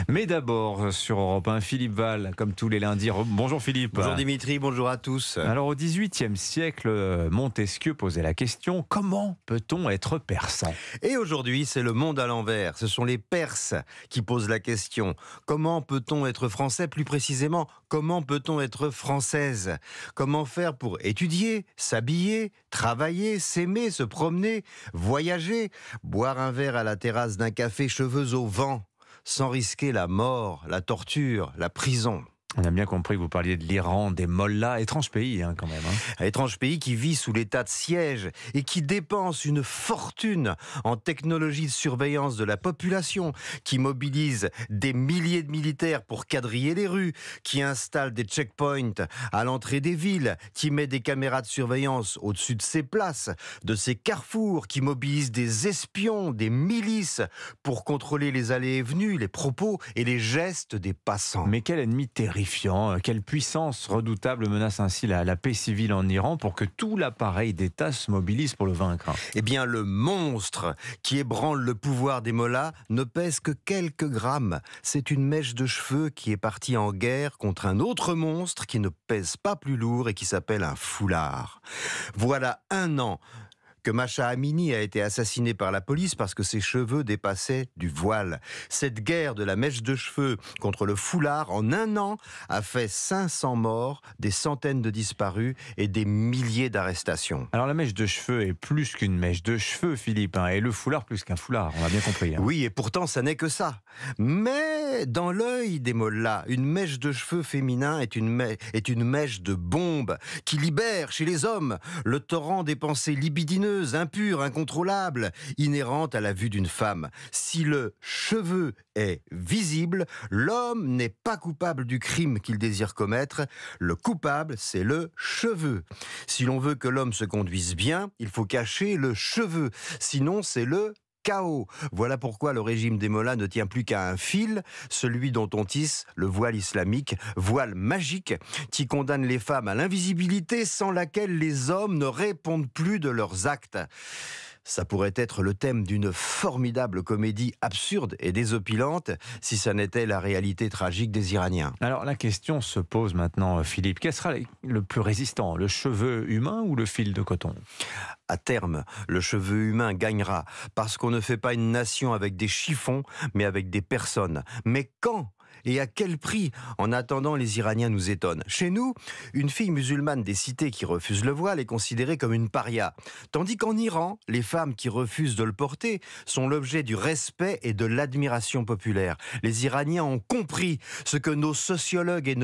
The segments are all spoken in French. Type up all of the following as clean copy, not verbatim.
Mais d'abord, sur Europe 1, Philippe Val, comme tous les lundis. Bonjour Philippe. Bonjour Dimitri, bonjour à tous. Alors au XVIIIe siècle, Montesquieu posait la question: comment peut-on être persan? Et aujourd'hui, c'est le monde à l'envers. Ce sont les Perses qui posent la question. Comment peut-on être français? Plus précisément, comment peut-on être française? Comment faire pour étudier, s'habiller, travailler, s'aimer, se promener, voyager, boire un verre à la terrasse d'un café, cheveux au vent, sans risquer la mort, la torture, la prison? On a bien compris que vous parliez de l'Iran, des mollahs, étrange pays quand même. Un étrange pays qui vit sous l'état de siège et qui dépense une fortune en technologie de surveillance de la population, qui mobilise des milliers de militaires pour quadriller les rues, qui installe des checkpoints à l'entrée des villes, qui met des caméras de surveillance au-dessus de ses places, de ses carrefours, qui mobilise des espions, des milices pour contrôler les allées et venues, les propos et les gestes des passants. Mais quel ennemi terrifiant, quelle puissance redoutable menace ainsi la paix civile en Iran pour que tout l'appareil d'État se mobilise pour le vaincre? Eh bien, le monstre qui ébranle le pouvoir des mollahs ne pèse que quelques grammes. C'est une mèche de cheveux qui est partie en guerre contre un autre monstre qui ne pèse pas plus lourd et qui s'appelle un foulard. Voilà 1 an que Mahsa Amini a été assassiné par la police parce que ses cheveux dépassaient du voile. Cette guerre de la mèche de cheveux contre le foulard, en 1 an, a fait 500 morts, des centaines de disparus et des milliers d'arrestations. Alors la mèche de cheveux est plus qu'une mèche de cheveux, Philippe, et le foulard plus qu'un foulard, on a bien compris. Oui, et pourtant, ça n'est que ça. Mais dans l'œil des mollahs, une mèche de cheveux féminin est une mèche de bombe qui libère chez les hommes le torrent des pensées libidineuses, impures, incontrôlables, inhérentes à la vue d'une femme. Si le cheveu est visible, l'homme n'est pas coupable du crime qu'il désire commettre. Le coupable, c'est le cheveu. Si l'on veut que l'homme se conduise bien, il faut cacher le cheveu. Sinon, c'est le chaos. Voilà pourquoi le régime des mollahs ne tient plus qu'à un fil, celui dont on tisse le voile islamique, voile magique, qui condamne les femmes à l'invisibilité sans laquelle les hommes ne répondent plus de leurs actes. Ça pourrait être le thème d'une formidable comédie absurde et désopilante si ça n'était la réalité tragique des Iraniens. Alors la question se pose maintenant, Philippe. Quel sera le plus résistant, le cheveu humain ou le fil de coton? À terme, le cheveu humain gagnera parce qu'on ne fait pas une nation avec des chiffons, mais avec des personnes. Mais quand ? Et à quel prix? En attendant, les Iraniens nous étonnent. Chez nous, une fille musulmane des cités qui refuse le voile est considérée comme une paria. Tandis qu'en Iran, les femmes qui refusent de le porter sont l'objet du respect et de l'admiration populaire. Les Iraniens ont compris ce que nos sociologues et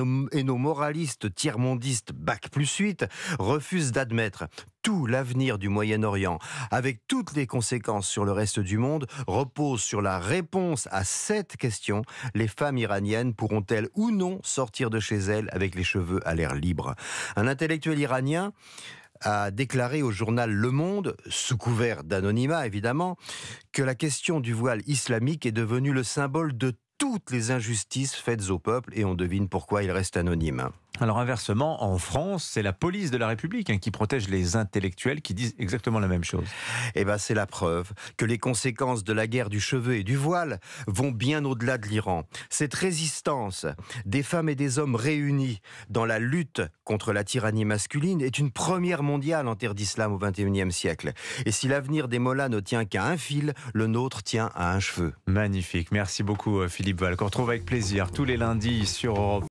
nos moralistes tiers-mondistes Bac+8 refusent d'admettre. Tout l'avenir du Moyen-Orient, avec toutes les conséquences sur le reste du monde, repose sur la réponse à cette question: les femmes iraniennes pourront-elles ou non sortir de chez elles avec les cheveux à l'air libre? Un intellectuel iranien a déclaré au journal Le Monde, sous couvert d'anonymat évidemment, que la question du voile islamique est devenue le symbole de toutes les injustices faites au peuple, et on devine pourquoi il reste anonyme. Alors inversement, en France, c'est la police de la République qui protège les intellectuels qui disent exactement la même chose. Eh bien, c'est la preuve que les conséquences de la guerre du cheveu et du voile vont bien au-delà de l'Iran. Cette résistance des femmes et des hommes réunis dans la lutte contre la tyrannie masculine est une première mondiale en terre d'islam au XXIe siècle. Et si l'avenir des mollahs ne tient qu'à un fil, le nôtre tient à un cheveu. Magnifique. Merci beaucoup Philippe Val, qu'on retrouve avec plaisir tous les lundis sur Europe.